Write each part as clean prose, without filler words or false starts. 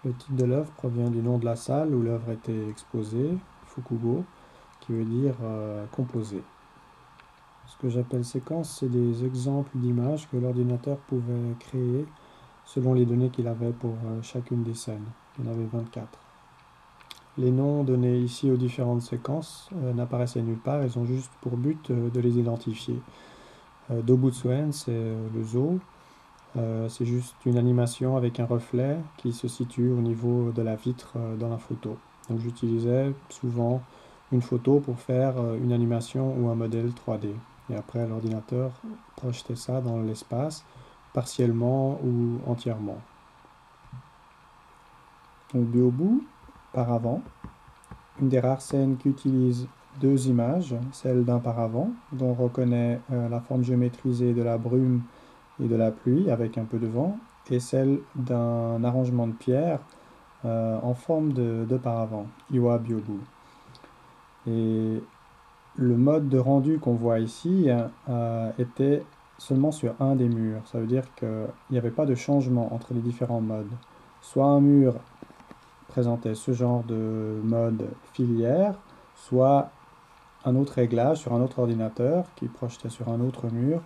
Le titre de l'œuvre provient du nom de la salle où l'œuvre était exposée, Fukugo, qui veut dire composer. Ce que j'appelle séquence, c'est des exemples d'images que l'ordinateur pouvait créer selon les données qu'il avait pour chacune des scènes. Il y en avait 24. Les noms donnés ici aux différentes séquences n'apparaissaient nulle part, ils ont juste pour but de les identifier. Dobutsuen, c'est le zoo. C'est juste une animation avec un reflet qui se situe au niveau de la vitre dans la photo. Donc j'utilisais souvent une photo pour faire une animation ou un modèle 3D. Et après, l'ordinateur projetait ça dans l'espace, partiellement ou entièrement. Donc Byobu, paravent, une des rares scènes qui utilise deux images, celle d'un paravent, dont on reconnaît la forme géométrisée de la brume et de la pluie avec un peu de vent, et celle d'un arrangement de pierre en forme de paravent, Iwa Byobu. Et le mode de rendu qu'on voit ici était seulement sur un des murs. Ça veut dire qu'il n'y avait pas de changement entre les différents modes. Soit un mur présentait ce genre de mode filière, soit un autre réglage sur un autre ordinateur qui projetait sur un autre mur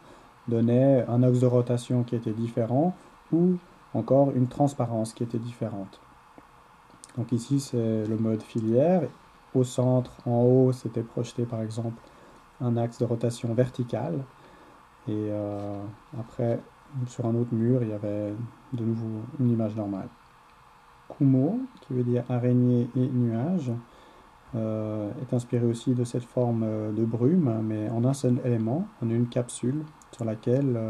donnait un axe de rotation qui était différent ou encore une transparence qui était différente. Donc ici c'est le mode filière. Au centre, en haut, c'était projeté par exemple un axe de rotation verticale. Et après, sur un autre mur, il y avait de nouveau une image normale. Kumo, qui veut dire araignée et nuage, est inspiré aussi de cette forme de brume, mais en un seul élément, en une capsule sur laquelle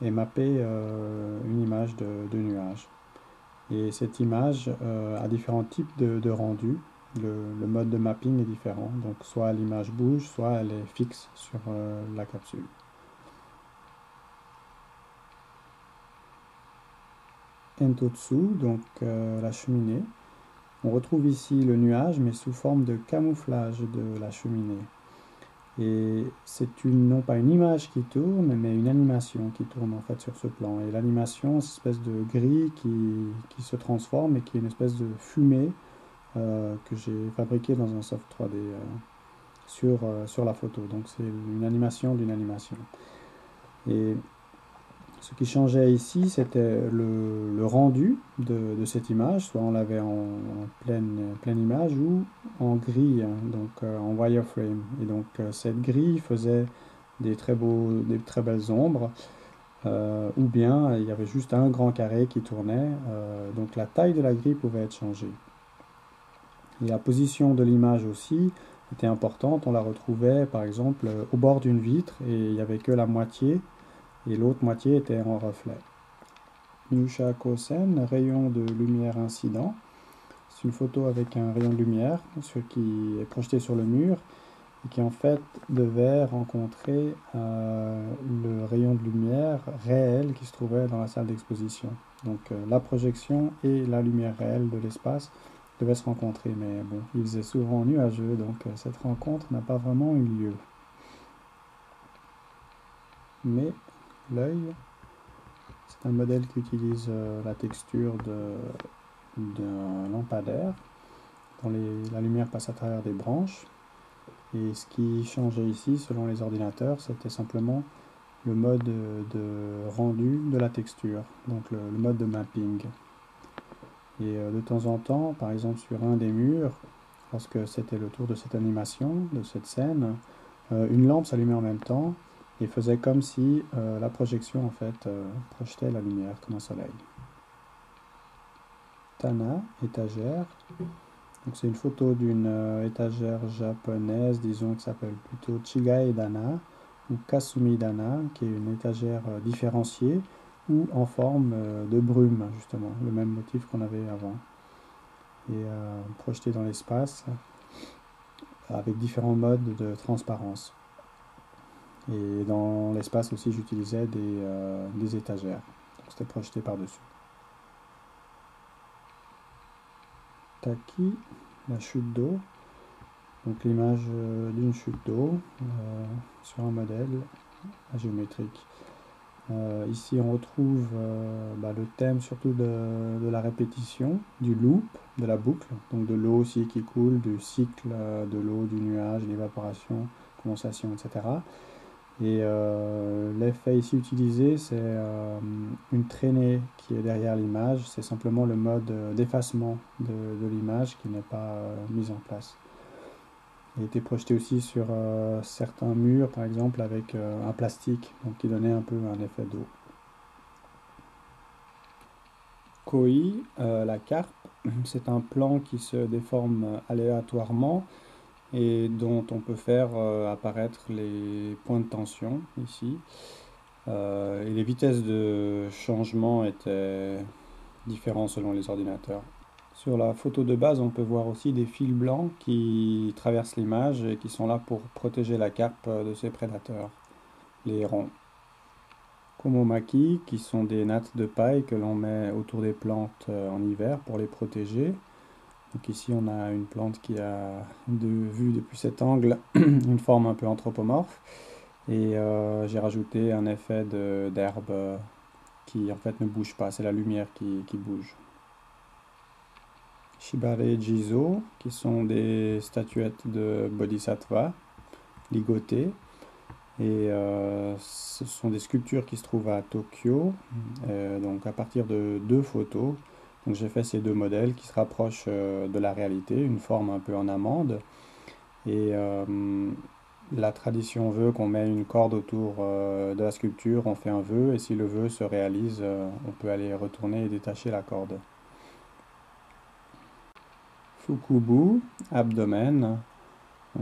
est mappée une image de nuage. Et cette image a différents types de rendu. Le mode de mapping est différent, donc soit l'image bouge, soit elle est fixe sur la capsule. Entotsu, donc la cheminée. On retrouve ici le nuage, mais sous forme de camouflage de la cheminée. Et c'est non pas une image qui tourne, mais une animation qui tourne en fait sur ce plan. Et l'animation, c'est une espèce de gris qui se transforme et qui est une espèce de fumée que j'ai fabriquée dans un soft 3D sur la photo. Donc c'est une animation d'une animation. Et ce qui changeait ici, c'était le rendu de cette image, soit on l'avait en pleine image ou en gris, hein, donc en wireframe. Et donc cette grille faisait des très belles ombres, ou bien il y avait juste un grand carré qui tournait, donc la taille de la grille pouvait être changée. Et la position de l'image aussi était importante, on la retrouvait par exemple au bord d'une vitre et il n'y avait que la moitié et l'autre moitié était en reflet. Nyusha Kosen, rayon de lumière incident. C'est une photo avec un rayon de lumière qui est projeté sur le mur et qui en fait devait rencontrer le rayon de lumière réel qui se trouvait dans la salle d'exposition. Donc la projection et la lumière réelle de l'espace devaient se rencontrer, mais bon, il faisait souvent nuageux, donc cette rencontre n'a pas vraiment eu lieu. Mais l'œil, c'est un modèle qui utilise la texture d'un lampadaire dont la lumière passe à travers des branches. Et ce qui changeait ici, selon les ordinateurs, c'était simplement le mode de rendu de la texture, donc le mode de mapping. Et de temps en temps, par exemple sur un des murs, lorsque c'était le tour de cette animation, de cette scène, une lampe s'allumait en même temps et faisait comme si la projection en fait projetait la lumière comme un soleil. Tana, étagère. Donc c'est une photo d'une étagère japonaise, disons, qui s'appelle plutôt Chigae Dana ou Kasumi Dana, qui est une étagère différenciée ou en forme de brume, justement, le même motif qu'on avait avant. Et projeté dans l'espace avec différents modes de transparence. Et dans l'espace aussi, j'utilisais des étagères. Donc c'était projeté par-dessus. Taki, la chute d'eau. Donc l'image d'une chute d'eau sur un modèle géométrique. Ici on retrouve le thème surtout de la répétition, du loop, de la boucle, donc de l'eau aussi qui coule, du cycle de l'eau, du nuage, l'évaporation, condensation, etc. Et l'effet ici utilisé, c'est une traînée qui est derrière l'image. C'est simplement le mode d'effacement de l'image qui n'est pas mise en place. Il a été projeté aussi sur certains murs, par exemple, avec un plastique, donc qui donnait un peu un effet d'eau. Koi, la carpe, c'est un plan qui se déforme aléatoirement et dont on peut faire apparaître les points de tension ici. Et les vitesses de changement étaient différentes selon les ordinateurs. Sur la photo de base, on peut voir aussi des fils blancs qui traversent l'image et qui sont là pour protéger la carpe de ses prédateurs, les hérons. Komomaki, qui sont des nattes de paille que l'on met autour des plantes en hiver pour les protéger. Donc ici, on a une plante qui a, vue depuis cet angle, une forme un peu anthropomorphe. Et j'ai rajouté un effet d'herbe qui en fait ne bouge pas, c'est la lumière qui bouge. Shibare Jizo, qui sont des statuettes de Bodhisattva ligotées. Et ce sont des sculptures qui se trouvent à Tokyo, donc à partir de 2 photos. Donc j'ai fait ces 2 modèles qui se rapprochent de la réalité, une forme un peu en amande. Et la tradition veut qu'on met une corde autour de la sculpture, on fait un vœu, et si le vœu se réalise, on peut aller retourner et détacher la corde. Fukubu, abdomen.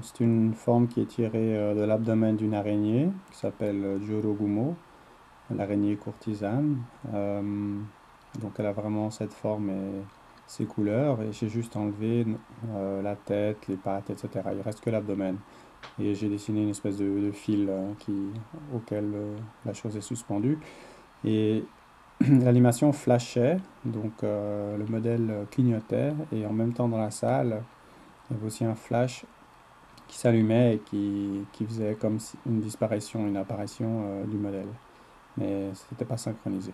C'est une forme qui est tirée de l'abdomen d'une araignée qui s'appelle Jorogumo, l'araignée courtisane. Donc elle a vraiment cette forme et ces couleurs, et j'ai juste enlevé la tête, les pattes, etc. Il reste que l'abdomen. Et j'ai dessiné une espèce de fil auquel la chose est suspendue. Et l'animation flashait, donc le modèle clignotait, et en même temps dans la salle, il y avait aussi un flash qui s'allumait et qui faisait comme une disparition, une apparition du modèle. Mais ce n'était pas synchronisé.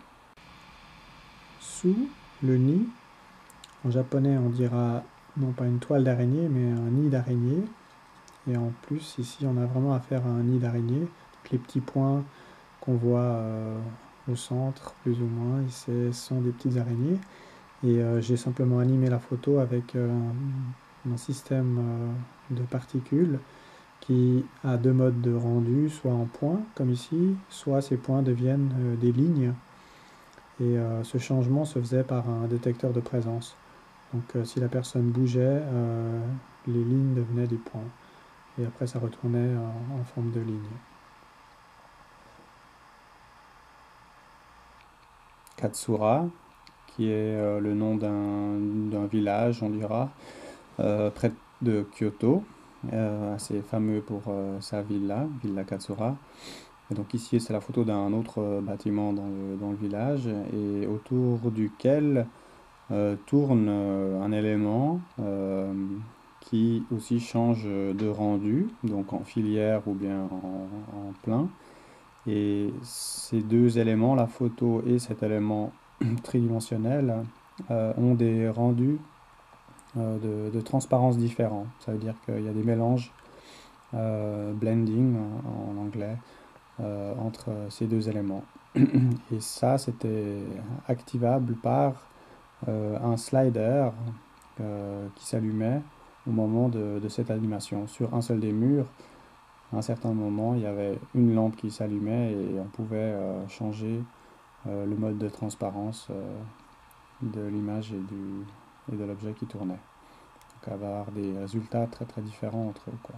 Su, le nid. En japonais, on dira non pas une toile d'araignée, mais un nid d'araignée. Et en plus, ici, on a vraiment affaire à un nid d'araignée. Les petits points qu'on voit au centre, plus ou moins, ce sont des petites araignées. Et j'ai simplement animé la photo avec un système de particules qui a 2 modes de rendu, soit en points, comme ici, soit ces points deviennent des lignes. Et ce changement se faisait par un détecteur de présence. Donc si la personne bougeait, les lignes devenaient des points. Et après, ça retournait en forme de ligne. Katsura, qui est le nom d'un village, on dira, près de Kyoto, assez fameux pour sa villa, Villa Katsura. Et donc ici, c'est la photo d'un autre bâtiment dans le village, et autour duquel tourne un élément qui aussi change de rendu, donc en filière ou bien en plein. Et ces 2 éléments, la photo et cet élément tridimensionnel, ont des rendus de transparence différents. Ça veut dire qu'il y a des mélanges, blending en anglais, entre ces 2 éléments. Et ça, c'était activable par un slider qui s'allumait au moment de cette animation. Sur un seul des murs, à un certain moment, il y avait une lampe qui s'allumait et on pouvait changer le mode de transparence de l'image et de l'objet qui tournait. Donc avoir des résultats très très différents entre eux, quoi.